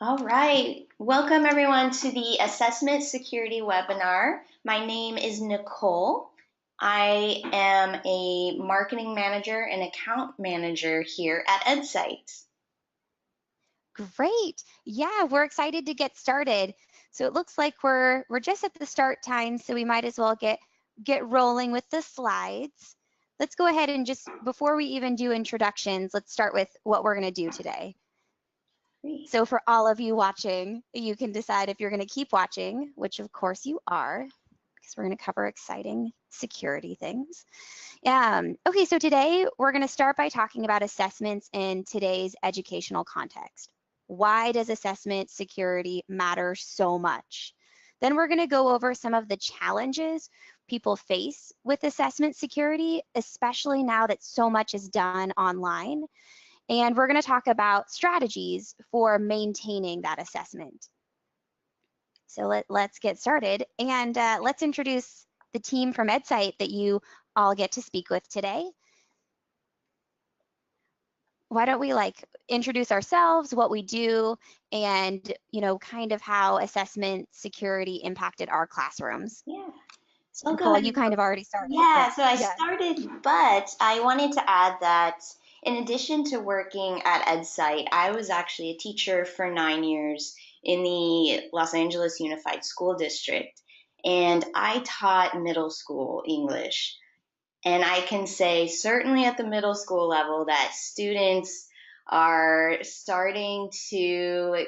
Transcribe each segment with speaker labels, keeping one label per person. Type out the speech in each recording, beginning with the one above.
Speaker 1: All right. Welcome everyone to the Assessment Security webinar. My name is Nicole. I am a marketing manager and account manager here at Edcite.
Speaker 2: Great. Yeah, we're excited to get started. So it looks like we're just at the start time, so we might as well get rolling with the slides. Let's go ahead and just, before we even do introductions, let's start with what we're going to do today.
Speaker 1: Great.
Speaker 2: So for all of you watching, you can decide if you're going to keep watching, which of course you are, because we're going to cover exciting security things. Okay, so today we're going to start by talking about assessments in today's educational context. Why does assessment security matter so much? Then we're going to go over some of the challenges people face with assessment security, especially now that so much is done online. And we're going to talk about strategies for maintaining that assessment. So let's get started, and let's introduce the team from Edcite that you all get to speak with today. Why don't we introduce ourselves, what we do, and kind of how assessment security impacted our classrooms.
Speaker 1: Yeah. So I'll go
Speaker 2: Nicole,
Speaker 1: ahead
Speaker 2: you
Speaker 1: and
Speaker 2: kind of already started.
Speaker 1: Yeah,
Speaker 2: But
Speaker 1: so I
Speaker 2: yeah.
Speaker 1: started, but I wanted to add that in addition to working at Edcite, I was actually a teacher for 9 years in the Los Angeles Unified School District, and I taught middle school English. And I can say, certainly at the middle school level, that students are starting to,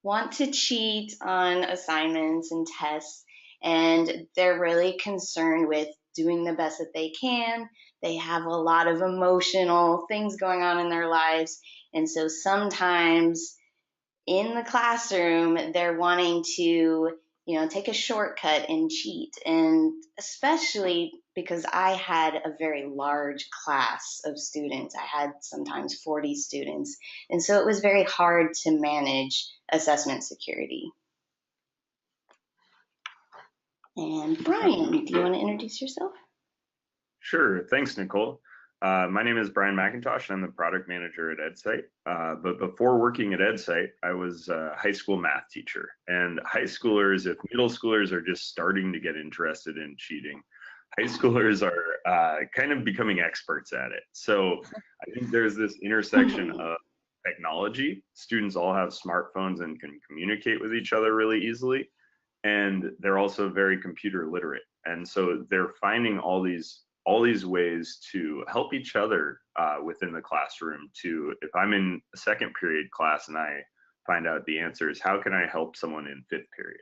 Speaker 1: want to cheat on assignments and tests. And they're really concerned with doing the best that they can. They have a lot of emotional things going on in their lives. And so sometimes in the classroom, they're wanting to, take a shortcut and cheat. And especially because I had a very large class of students, I had sometimes 40 students. And so it was very hard to manage assessment security. And Brian, do you want to introduce yourself?
Speaker 3: Sure. Thanks, Nicole. My name is Brian McIntosh, and I'm the product manager at Edcite. But before working at Edcite, I was a high school math teacher. And high schoolers, if middle schoolers are just starting to get interested in cheating, high schoolers are kind of becoming experts at it. So I think there's this intersection of technology. Students all have smartphones and can communicate with each other really easily. And they're also very computer literate. And so they're finding all these ways to help each other within the classroom. To, if I'm in a second period class and I find out the answers, how can I help someone in fifth period?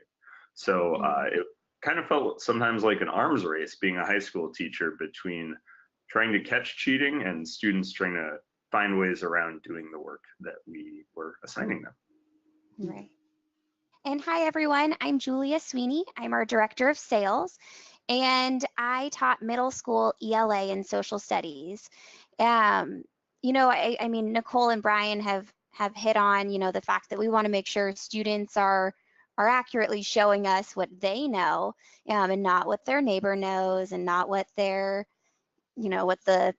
Speaker 3: So it kind of felt sometimes like an arms race being a high school teacher between trying to catch cheating and students trying to find ways around doing the work that we were assigning them.
Speaker 2: Right. And hi, everyone. I'm Julia Sweeney. I'm our director of sales, and I taught middle school ELA and social studies. I mean, Nicole and Brian have hit on, the fact that we want to make sure students are accurately showing us what they know, and not what their neighbor knows, and not what their, what the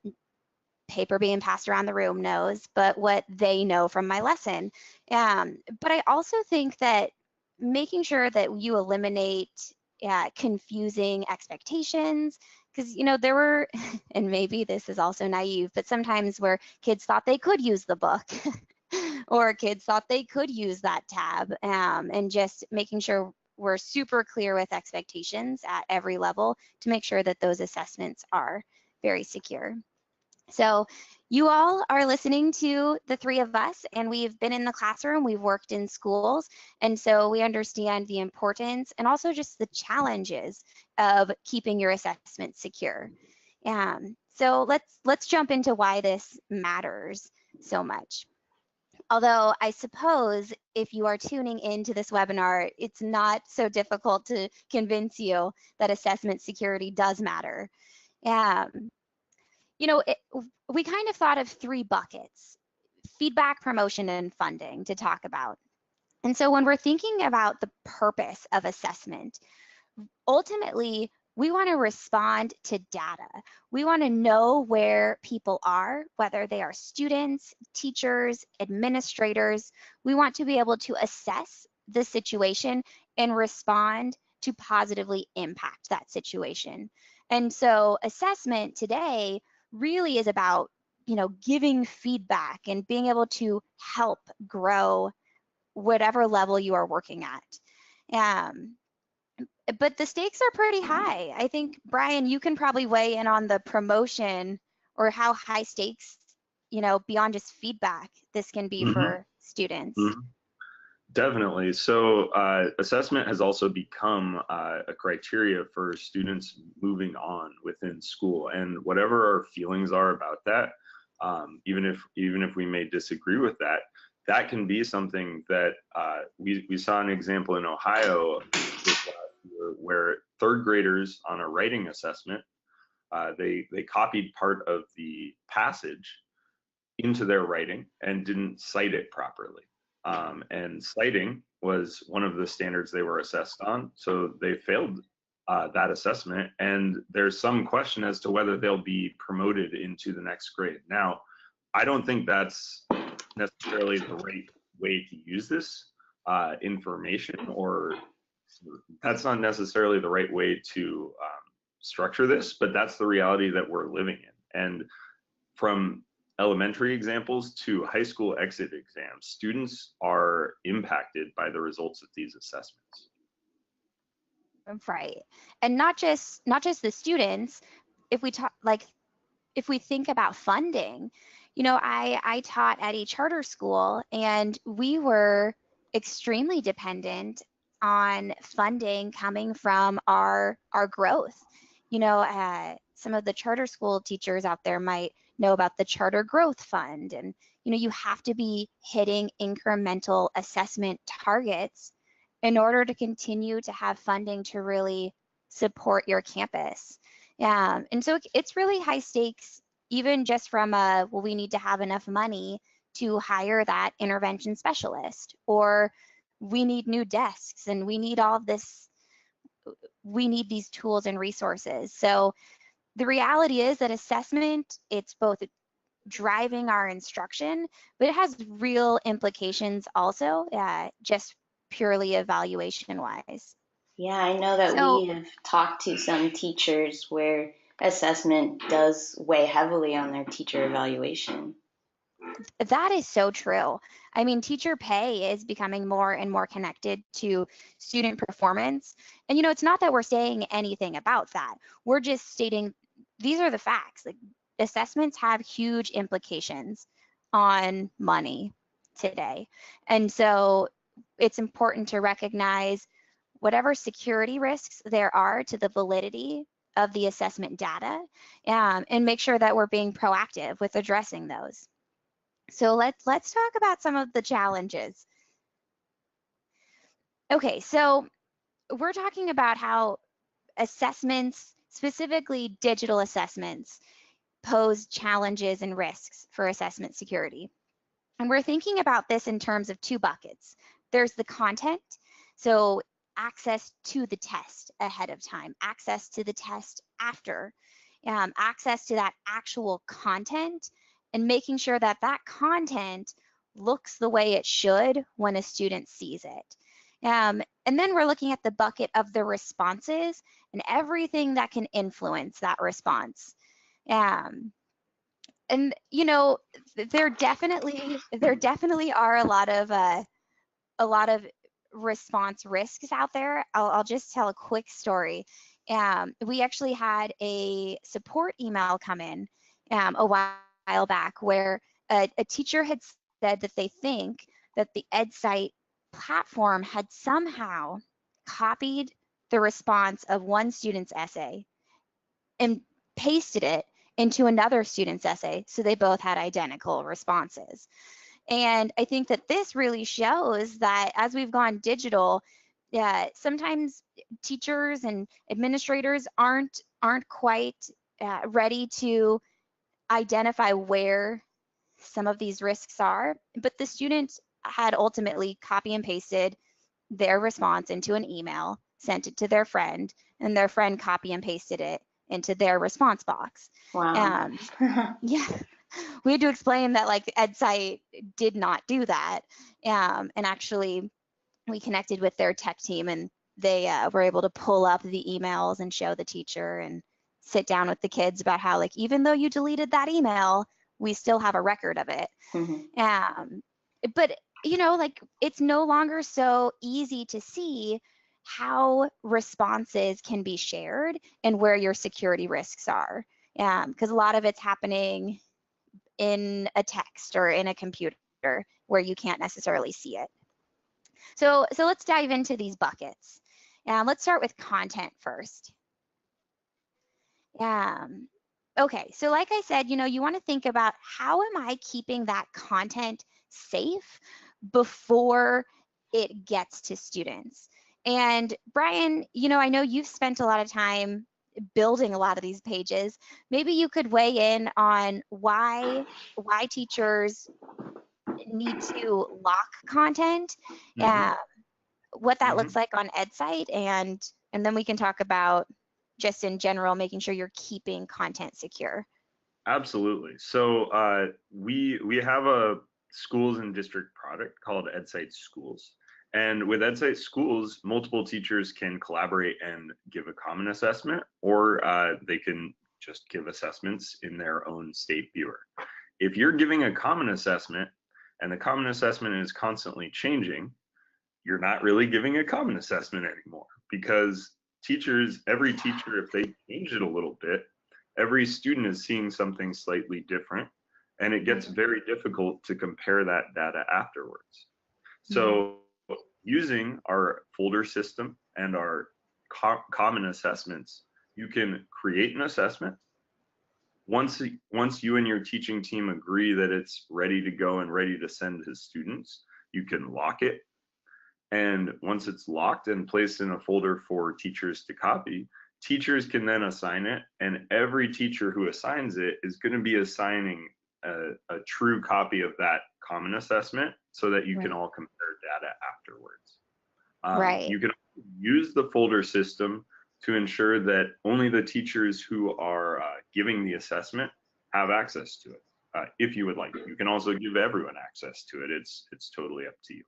Speaker 2: paper being passed around the room knows, but what they know from my lesson. But I also think that making sure that you eliminate confusing expectations, because there were, and maybe this is also naive, but sometimes where kids thought they could use the book or kids thought they could use that tab, and just making sure we're super clear with expectations at every level to make sure that those assessments are very secure. So you all are listening to the three of us, and we've been in the classroom, we've worked in schools, and so we understand the importance and also just the challenges of keeping your assessment secure. So let's jump into why this matters so much. Although I suppose if you are tuning into this webinar, it's not so difficult to convince you that assessment security does matter. We kind of thought of three buckets: feedback, promotion, and funding to talk about. And so when we're thinking about the purpose of assessment, ultimately, We want to respond to data. We want to know where people are, whether they are students, teachers, administrators. We want to be able to assess the situation and respond to positively impact that situation. And so assessment today really is about, giving feedback and being able to help grow whatever level you are working at. But the stakes are pretty high. I think, Brian, you can probably weigh in on the promotion or how high stakes, beyond just feedback, this can be
Speaker 3: Mm-hmm.
Speaker 2: for students.
Speaker 3: Mm-hmm. Definitely. So assessment has also become a criteria for students moving on within school, and whatever our feelings are about that, even if we may disagree with that, that can be something that we saw an example in Ohio this last year where third graders on a writing assessment, they copied part of the passage into their writing and didn't cite it properly. And citing was one of the standards they were assessed on. So they failed that assessment. And there's some question as to whether they'll be promoted into the next grade. Now, I don't think that's necessarily the right way to use this information, or that's not necessarily the right way to structure this, but that's the reality that we're living in. And from elementary examples to high school exit exams, students are impacted by the results of these assessments.
Speaker 2: Right. And not just the students. If we think about funding, I taught at a charter school, and we were extremely dependent on funding coming from our growth. Some of the charter school teachers out there might know about the Charter Growth Fund, and you have to be hitting incremental assessment targets in order to continue to have funding to really support your campus. And so it's really high stakes, even just from we need to have enough money to hire that intervention specialist, or we need new desks, and we need all of this, we need these tools and resources. So the reality is that assessment, it's both driving our instruction, but it has real implications also, just purely evaluation wise.
Speaker 1: Yeah, I know that
Speaker 2: So
Speaker 1: we have talked to some teachers where assessment does weigh heavily on their teacher evaluation.
Speaker 2: that is so true. I mean, teacher pay is becoming more and more connected to student performance. And it's not that we're saying anything about that. We're just stating these are the facts. Like, assessments have huge implications on money today. And so it's important to recognize whatever security risks there are to the validity of the assessment data, and make sure that we're being proactive with addressing those. So let's talk about some of the challenges. Okay, so we're talking about how assessments, specifically digital assessments, pose challenges and risks for assessment security. And we're thinking about this in terms of two buckets. There's the content, so access to the test ahead of time, access to the test after, access to that actual content, and making sure that that content looks the way it should when a student sees it. And then we're looking at the bucket of the responses and everything that can influence that response. And there definitely are a lot of response risks out there. I'll just tell a quick story. We actually had a support email come in a while back where a teacher had said that they think that the Edcite platform had somehow copied the response of one student's essay and pasted it into another student's essay, so they both had identical responses. And I think that this really shows that as we've gone digital, sometimes teachers and administrators aren't quite ready to identify where some of these risks are, but the student had ultimately copy and pasted their response into an email, sent it to their friend, and their friend copy and pasted it into their response box.
Speaker 1: Wow.
Speaker 2: Yeah, we had to explain that like Edcite did not do that. And actually we connected with their tech team, and they were able to pull up the emails and show the teacher and sit down with the kids about how like, even though you deleted that email, we still have a record of it. But you know, like it's no longer so easy to see how responses can be shared and where your security risks are, because a lot of it's happening in a text or in a computer where you can't necessarily see it. So let's dive into these buckets. Let's start with content first. Okay, so like I said, you know, you want to think about how am I keeping that content safe before it gets to students? And Brian, you know, I know you've spent a lot of time building a lot of these pages. Maybe you could weigh in on why teachers need to lock content, what that looks like on Edcite, and then we can talk about just in general making sure you're keeping content secure.
Speaker 3: Absolutely. So we have a schools and district product called Edcite Schools. And with Edcite Schools, multiple teachers can collaborate and give a common assessment, or they can just give assessments in their own state viewer. If you're giving a common assessment and the common assessment is constantly changing, you're not really giving a common assessment anymore, because every teacher, if they change it a little bit, every student is seeing something slightly different, and it gets very difficult to compare that data afterwards. So using our folder system and our common assessments, you can create an assessment. Once you and your teaching team agree that it's ready to go and ready to send to students, you can lock it. And once it's locked and placed in a folder for teachers to copy, teachers can then assign it, and every teacher who assigns it is going to be assigning a true copy of that common assessment, so that you can all compare data afterwards. You can use the folder system to ensure that only the teachers who are giving the assessment have access to it. If you would like, you can also give everyone access to it. It's totally up to you.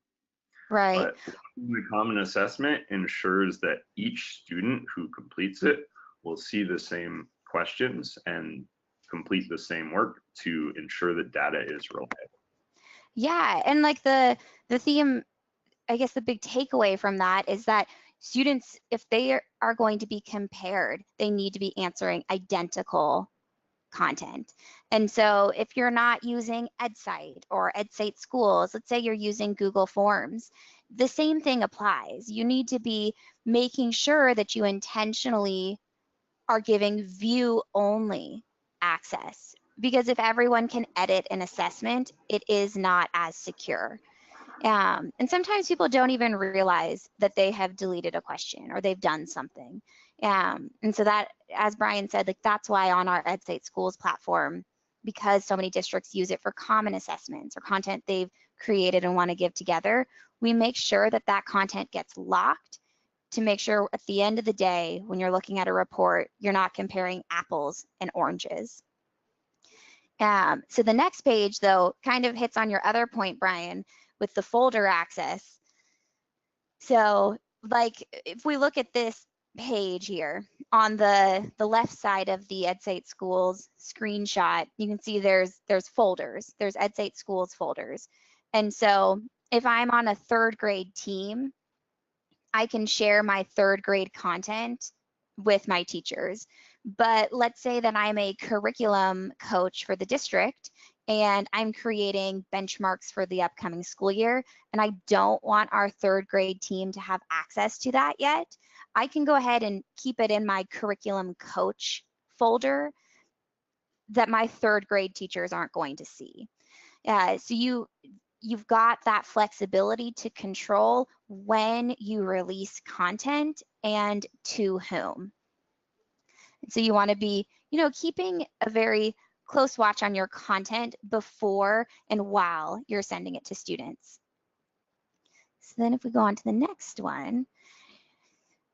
Speaker 2: Right.
Speaker 3: But the common assessment ensures that each student who completes it will see the same questions and complete the same work to ensure that data is reliable.
Speaker 2: Yeah, and like the theme, I guess the big takeaway from that is that students, if they are going to be compared, they need to be answering identical content. And so if you're not using Edcite or Edcite Schools, let's say you're using Google Forms, the same thing applies. You need to be making sure that you intentionally are giving view-only access, because if everyone can edit an assessment, it is not as secure. And sometimes people don't even realize that they have deleted a question or they've done something. And so that, as Brian said, like that's why on our Edcite Schools platform, because so many districts use it for common assessments or content they've created and want to give together, we make sure that that content gets locked to make sure at the end of the day, when you're looking at a report, you're not comparing apples and oranges. So the next page, though, kind of hits on your other point, Brian, with the folder access. So like if we look at this page here on the left side of the Edcite Schools screenshot, you can see there's folders, there's Edcite Schools folders. And so if I'm on a third grade team, I can share my third grade content with my teachers. But let's say that I'm a curriculum coach for the district and I'm creating benchmarks for the upcoming school year, and I don't want our third grade team to have access to that yet, I can go ahead and keep it in my curriculum coach folder that my third grade teachers aren't going to see. So you've got that flexibility to control when you release content and to whom. So you want to be, you know, keeping a very close watch on your content before and while you're sending it to students. So then if we go on to the next one,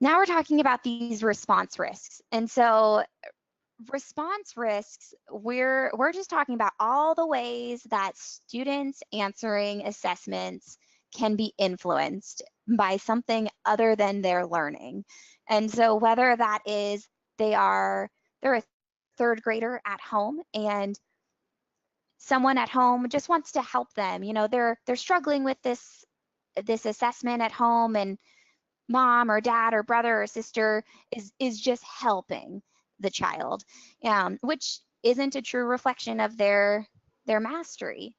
Speaker 2: Now we're talking about these response risks. And so response risks, we're just talking about all the ways that students answering assessments can be influenced by something other than their learning. And so whether that is they're a third grader at home and someone at home just wants to help them, they're struggling with this assessment at home, and mom or dad or brother or sister is just helping the child, which isn't a true reflection of their mastery.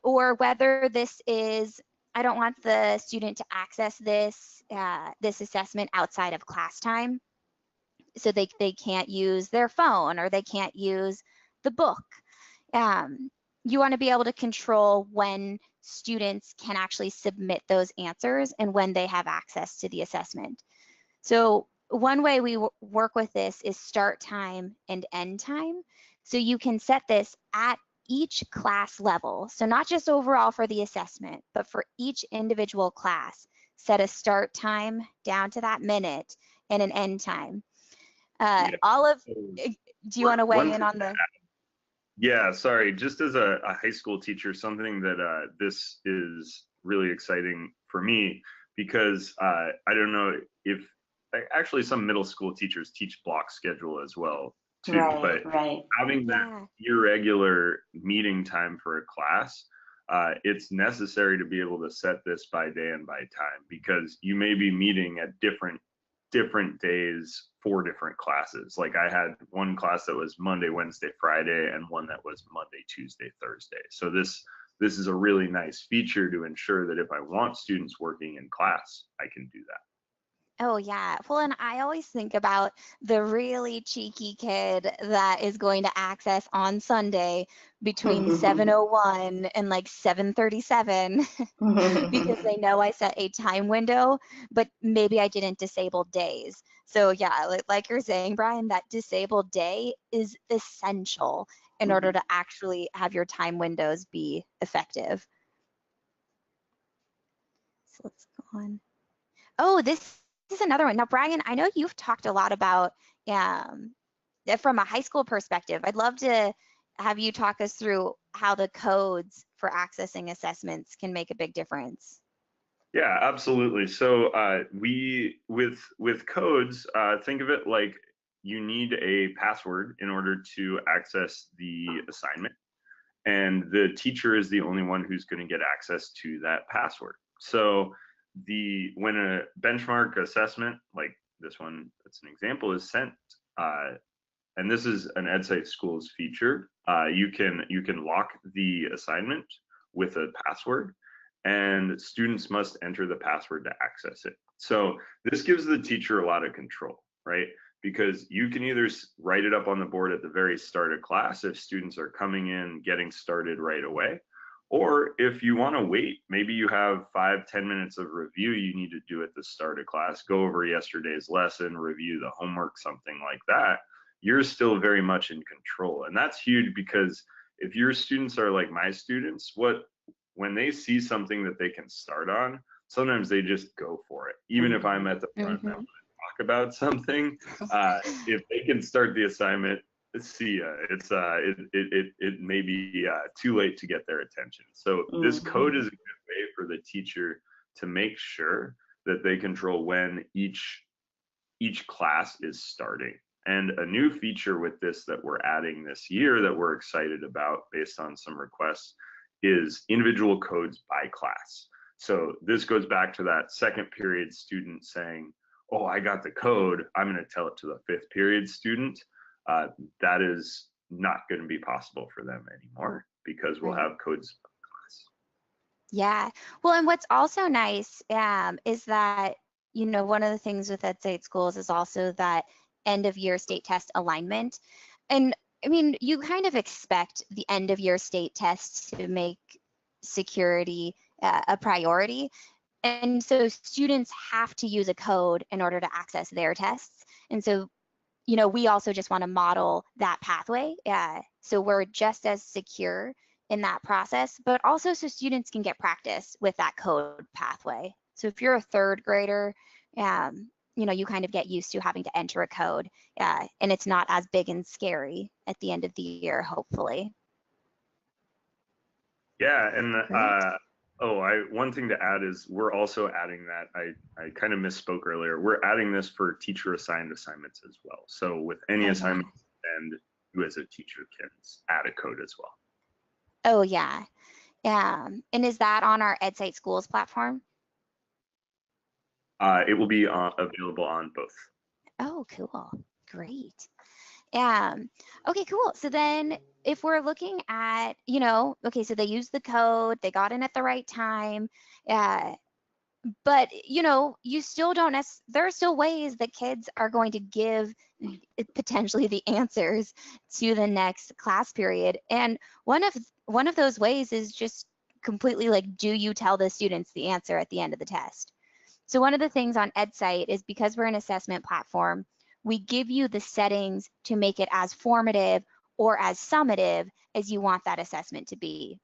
Speaker 2: Or whether this is, I don't want the student to access this assessment outside of class time, so they can't use their phone or they can't use the book. You want to be able to control when students can actually submit those answers and when they have access to the assessment. So one way we work with this is start time and end time. So you can set this at each class level. So not just overall for the assessment, but for each individual class, set a start time down to that minute and an end time.
Speaker 3: Yeah.
Speaker 2: Do you want to weigh in on the?
Speaker 3: Yeah, sorry. Just as a high school teacher, something that this is really exciting for me, because I don't know if actually some middle school teachers teach block schedule as well too, but having that irregular meeting time for a class, it's necessary to be able to set this by day and by time, because you may be meeting at different days for different classes. Like I had one class that was Monday, Wednesday, Friday, and one that was Monday, Tuesday, Thursday. So this is a really nice feature to ensure that if I want students working in class, I can do that.
Speaker 2: Oh yeah. Well, and I always think about the really cheeky kid that is going to access on Sunday between 7:01 and like 7:37 because they know I set a time window, but maybe I didn't disable days. So yeah, like you're saying, Brian, that disabled day is essential in order to actually have your time windows be effective. So let's go on. Oh, this is another one. Now, Brian, I know you've talked a lot about from a high school perspective. I'd love to have you talk us through how the codes for accessing assessments can make a big difference.
Speaker 3: Yeah, absolutely. So we with codes, think of it like you need a password in order to access the assignment, and the teacher is the only one who's going to get access to that password. So when a benchmark assessment like this one, that's an example, is sent, and this is an Edcite Schools feature, you can lock the assignment with a password, and students must enter the password to access it. So this gives the teacher a lot of control, right? Because you can either write it up on the board at the very start of class if students are coming in, getting started right away. Or if you want to wait, maybe you have 5-10 minutes of review you need to do at the start of class, go over yesterday's lesson, review the homework, something like that. You're still very much in control. And that's huge, because if your students are like my students, when they see something that they can start on, sometimes they just go for it. Even if I'm at the front and I want to talk about something, if they can start the assignment, see ya. It may be too late to get their attention. So this code is a good way for the teacher to make sure that they control when each class is starting. And a new feature with this that we're adding this year that we're excited about based on some requests is individual codes by class. So this goes back to that second period student saying, oh, I got the code, I'm going to tell it to the fifth period student. That is not going to be possible for them anymore, because we'll have codes by class.
Speaker 2: Yeah. Well, and what's also nice is that, one of the things with Edcite Schools is also that end of year state test alignment. And I mean, you kind of expect the end of year state tests to make security a priority. And so students have to use a code in order to access their tests. And so, we also just want to model that pathway. So we're just as secure in that process, but also so students can get practice with that code pathway. So if you're a third grader, you kind of get used to having to enter a code, and it's not as big and scary at the end of the year, hopefully.
Speaker 3: Yeah, and
Speaker 2: Great.
Speaker 3: one thing to add is we're also adding that. I kind of misspoke earlier. We're adding this for teacher assigned assignments as well. So with any
Speaker 2: Oh,
Speaker 3: assignment, and you as a teacher can add a code as well.
Speaker 2: oh yeah. And is that on our Edcite Schools platform?
Speaker 3: It will be available on both.
Speaker 2: Oh, cool. Great. Okay, cool. So then if we're looking at, okay, so they used the code, they got in at the right time, but you still don't there are still ways that kids are going to give potentially the answers to the next class period. And one of those ways is just completely like, do you tell the students the answer at the end of the test? So one of the things on Edcite is, because we're an assessment platform, we give you the settings to make it as formative or as summative as you want that assessment to be.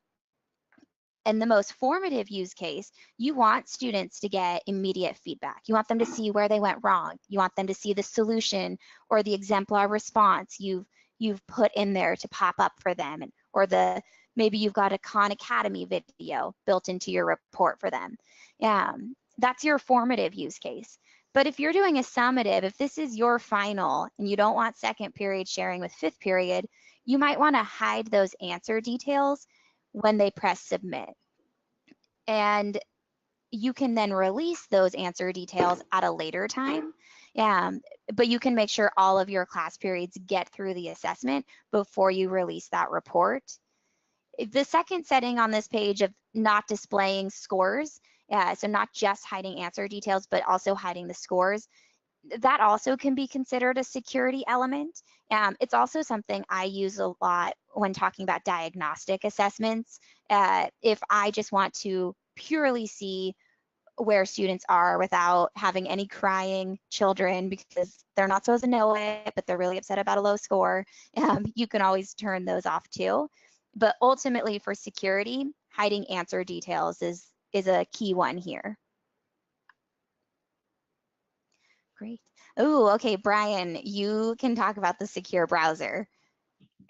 Speaker 2: In the most formative use case, you want students to get immediate feedback. You want them to see where they went wrong. You want them to see the solution or the exemplar response you've put in there to pop up for them, or maybe you've got a Khan Academy video built into your report for them. That's your formative use case. But if you're doing a summative, if this is your final and you don't want second period sharing with fifth period, you might want to hide those answer details when they press submit. And you can then release those answer details at a later time. But you can make sure all of your class periods get through the assessment before you release that report. The second setting on this page of not displaying scores, so not just hiding answer details, but also hiding the scores, that also can be considered a security element. It's also something I use a lot when talking about diagnostic assessments. If I just want to purely see where students are without having any crying children because they're not supposed to know it, but they're really upset about a low score, you can always turn those off too. But ultimately for security, hiding answer details is a key one here. Great. Oh, okay, Brian, you can talk about the secure browser.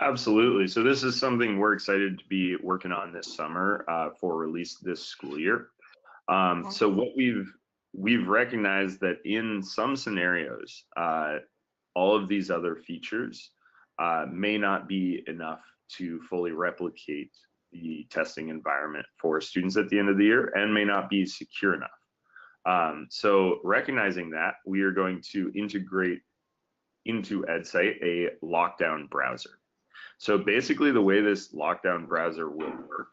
Speaker 3: Absolutely. So this is something we're excited to be working on this summer for release this school year. So what we've recognized that in some scenarios, all of these other features may not be enough to fully replicate the testing environment for students at the end of the year, and may not be secure enough. So recognizing that, we are going to integrate into Edcite a lockdown browser. So basically the way this lockdown browser will work,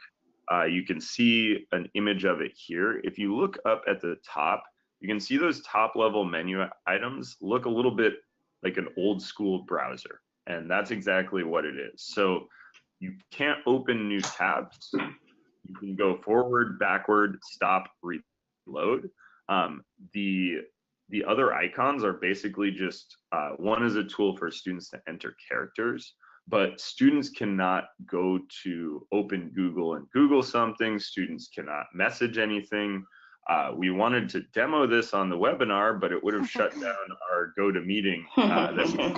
Speaker 3: you can see an image of it here. If you look up at the top, you can see those top level menu items look a little bit like an old school browser. And that's exactly what it is. So you can't open new tabs. You can go forward, backward, stop, reload. The other icons are basically just, one is a tool for students to enter characters, but students cannot go to open Google and Google something. Students cannot message anything. We wanted to demo this on the webinar, but it would have shut down our GoToMeeting that we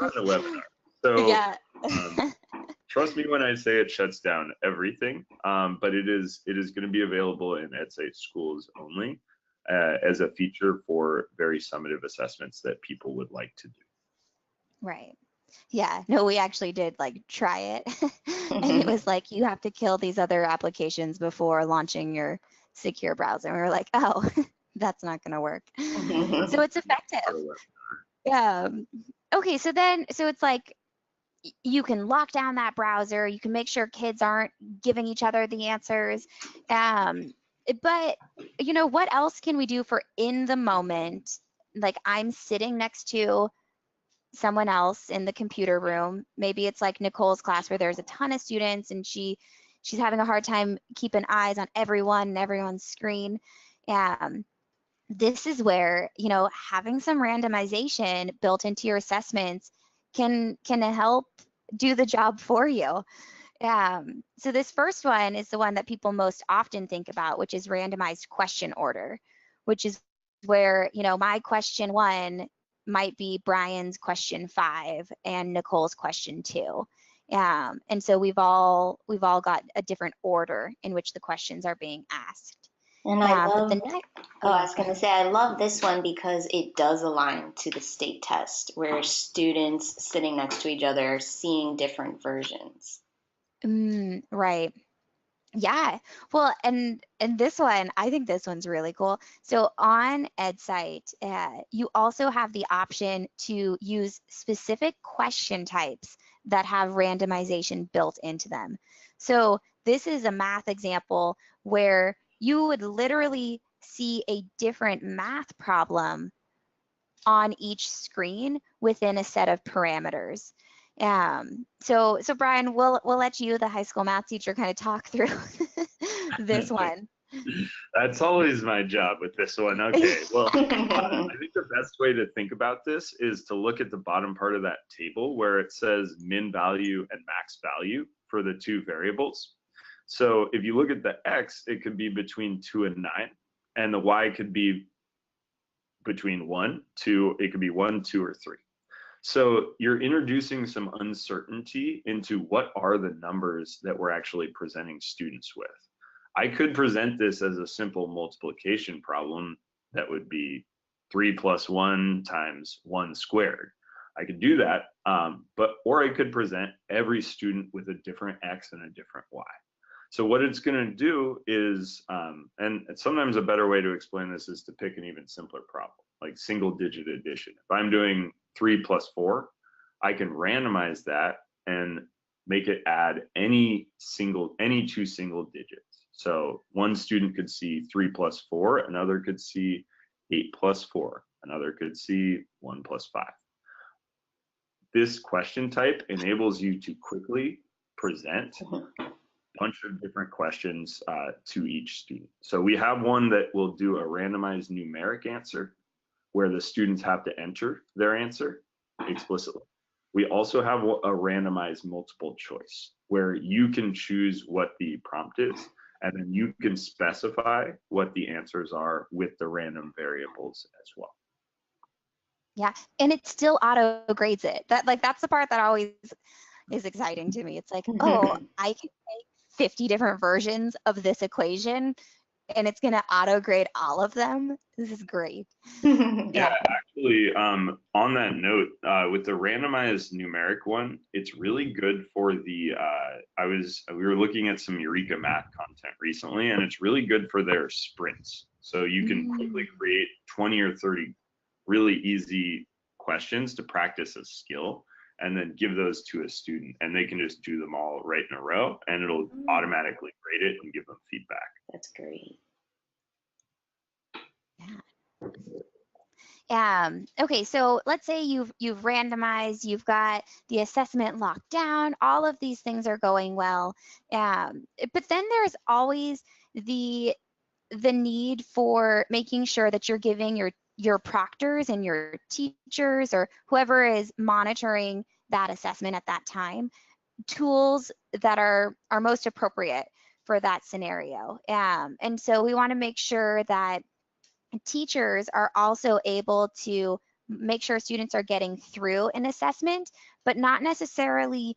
Speaker 3: run the webinar. So
Speaker 2: Yeah.
Speaker 3: trust me when I say it shuts down everything, but it is going to be available in Edcite Schools only as a feature for very summative assessments that people would like to do.
Speaker 2: Right. Yeah, no, we actually did like try it. And it was like, you have to kill these other applications before launching your secure browser. And we were like, oh, that's not going to work. So it's effective. Yeah. Okay, so it's like, you can lock down that browser. You can make sure kids aren't giving each other the answers. But what else can we do for in the moment? Like, I'm sitting next to someone else in the computer room. Maybe it's like Nicole's class where there's a ton of students and she's having a hard time keeping eyes on everyone and everyone's screen. This is where, having some randomization built into your assessments can help do the job for you. So this first one is the one that people most often think about, which is randomized question order, which is where, you know, my question 1 might be Brian's question 5 and Nicole's question 2. And so we've all got a different order in which the questions are being asked.
Speaker 1: And I
Speaker 2: But
Speaker 1: love,
Speaker 2: the next,
Speaker 1: I was going to say, I love this one because it does align to the state test where students sitting next to each other are seeing different versions.
Speaker 2: Right. Yeah. Well, and this one, I think this one's really cool. So on Edcite, you also have the option to use specific question types that have randomization built into them. So this is a math example where you would literally see a different math problem on each screen within a set of parameters. So Brian, we'll let you, the high school math teacher, kind of talk through this one.
Speaker 3: That's always my job with this one. Okay, well, I think the best way to think about this is to look at the bottom part of that table where it says min value and max value for the 2 variables. So if you look at the x, it could be between 2 and 9, and the y could be between 1, 2, it could be 1, 2, or 3. So you're introducing some uncertainty into what are the numbers that we're actually presenting students with. I could present this as a simple multiplication problem that would be 3 plus 1 times 1 squared. I could do that, or I could present every student with a different x and a different y. So what it's going to do is, and sometimes a better way to explain this is to pick an even simpler problem, like single digit addition. If I'm doing 3 plus 4, I can randomize that and make it add any 2 single digits. So one student could see 3 plus 4, another could see 8 plus 4, another could see 1 plus 5. This question type enables you to quickly present bunch of different questions to each student. So we have one that will do a randomized numeric answer where the students have to enter their answer explicitly. We also have a randomized multiple choice where you can choose what the prompt is, and then you can specify what the answers are with the random variables as well.
Speaker 2: Yeah, and it still auto grades it. That's the part that always is exciting to me. It's like, oh, I can take 50 different versions of this equation and it's going to auto grade all of them. This is great.
Speaker 3: Yeah, actually, on that note, with the randomized numeric one, it's really good for the, we were looking at some Eureka math content recently, and it's really good for their sprints. So you can quickly create 20 or 30 really easy questions to practice a skill, and then give those to a student, and they can just do them all right in a row, and it'll automatically grade it and give them feedback.
Speaker 1: That's great.
Speaker 2: Yeah. Okay, so let's say you've randomized, you've got the assessment locked down, all of these things are going well, but then there's always the need for making sure that you're giving your proctors and your teachers or whoever is monitoring that assessment at that time tools that are most appropriate for that scenario. And so we want to make sure that teachers are also able to make sure students are getting through an assessment, but not necessarily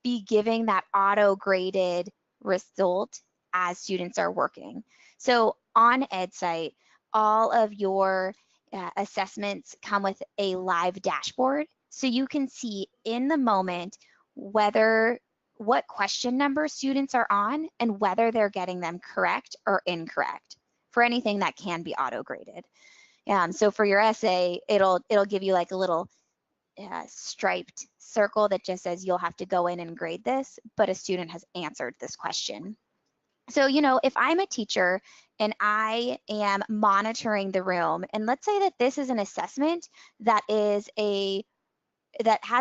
Speaker 2: be giving that auto-graded result as students are working. So on Edcite, all of your assessments come with a live dashboard, so you can see in the moment what question number students are on and whether they're getting them correct or incorrect for anything that can be auto-graded. So for your essay, it'll give you like a little striped circle that just says you'll have to go in and grade this, but a student has answered this question. So, you know, if I'm a teacher and I am monitoring the room, and let's say that this is an assessment that has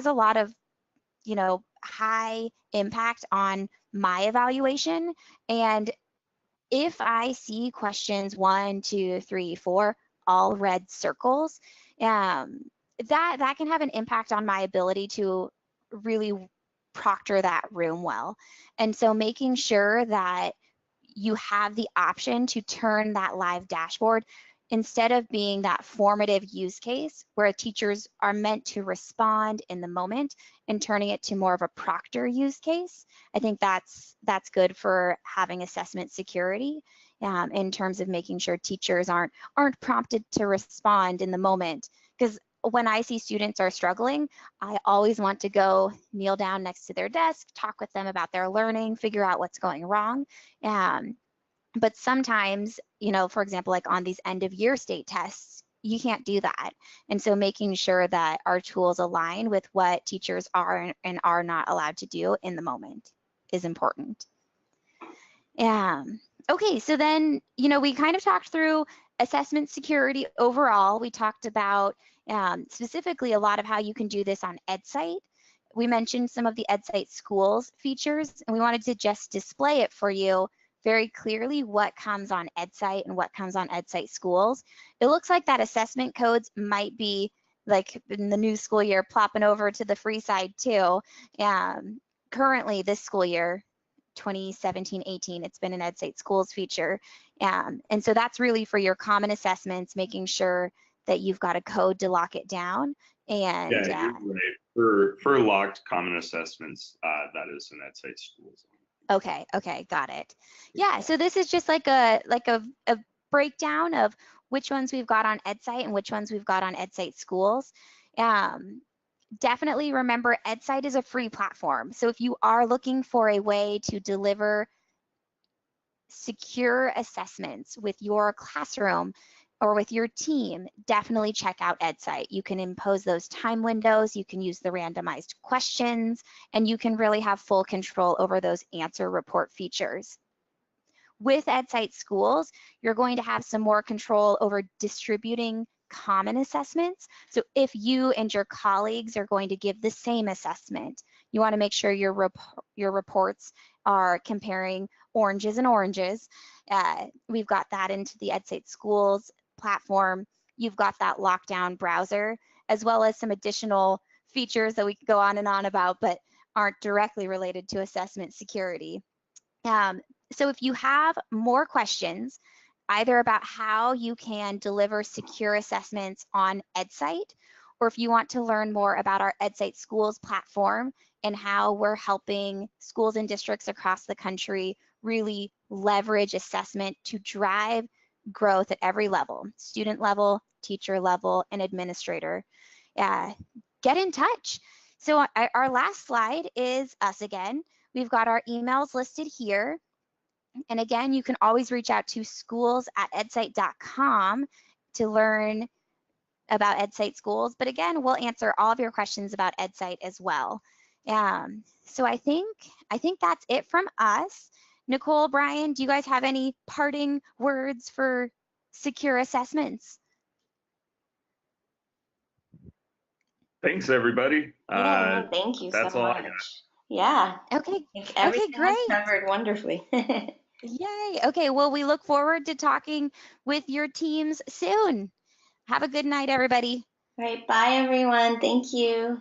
Speaker 2: a lot of, you know, high impact on my evaluation, and if I see questions 1, 2, 3, 4, all red circles, that can have an impact on my ability to really proctor that room well. And so making sure that you have the option to turn that live dashboard instead of being that formative use case where teachers are meant to respond in the moment and turning it to more of a proctor use case. I think that's good for having assessment security in terms of making sure teachers aren't prompted to respond in the moment. Because when I see students are struggling, I always want to go kneel down next to their desk, talk with them about their learning, figure out what's going wrong. But sometimes, you know, for example, like on these end of year state tests, you can't do that. And so making sure that our tools align with what teachers are and are not allowed to do in the moment is important. Okay, so then, you know, we kind of talked through assessment security overall. We talked about specifically a lot of how you can do this on Edcite. We mentioned some of the Edcite schools features, and we wanted to just display it for you very clearly what comes on Edcite and what comes on Edcite schools. It looks like that assessment codes might be like in the new school year plopping over to the free side too. Currently this school year, 2017-18, it's been an Edcite schools feature. And so that's really for your common assessments, making sure that you've got a code to lock it down. And
Speaker 3: yeah, you're right. For locked common assessments, that is an Edcite schools.
Speaker 2: Okay, got it. Yeah, so this is just like a breakdown of which ones we've got on Edcite and which ones we've got on Edcite schools. Definitely remember Edcite is a free platform. So if you are looking for a way to deliver secure assessments with your classroom or with your team, definitely check out Edcite. You can impose those time windows, you can use the randomized questions, and you can really have full control over those answer report features. With Edcite schools, you're going to have some more control over distributing common assessments. So if you and your colleagues are going to give the same assessment, you want to make sure your reports are comparing oranges and oranges. We've got that into the Edcite schools platform. You've got that lockdown browser, as well as some additional features that we could go on and on about, but aren't directly related to assessment security. So if you have more questions, either about how you can deliver secure assessments on Edcite, or if you want to learn more about our Edcite schools platform and how we're helping schools and districts across the country really leverage assessment to drive growth at every level, student level, teacher level, and administrator, get in touch. So our last slide is us again. We've got our emails listed here. And again, you can always reach out to schools@edcite.com to learn about Edcite schools. But again, we'll answer all of your questions about Edcite as well. So I think that's it from us. Nicole, Brian, do you guys have any parting words for secure assessments?
Speaker 1: Thanks, everybody. Yeah, thank you so much. That's all I got. Yeah.
Speaker 2: Okay.
Speaker 1: Okay,
Speaker 2: great.
Speaker 1: Covered wonderfully.
Speaker 2: Yay. Okay, well, we look forward to talking with your teams soon. Have a good night, everybody.
Speaker 1: All right, bye, everyone. Thank you.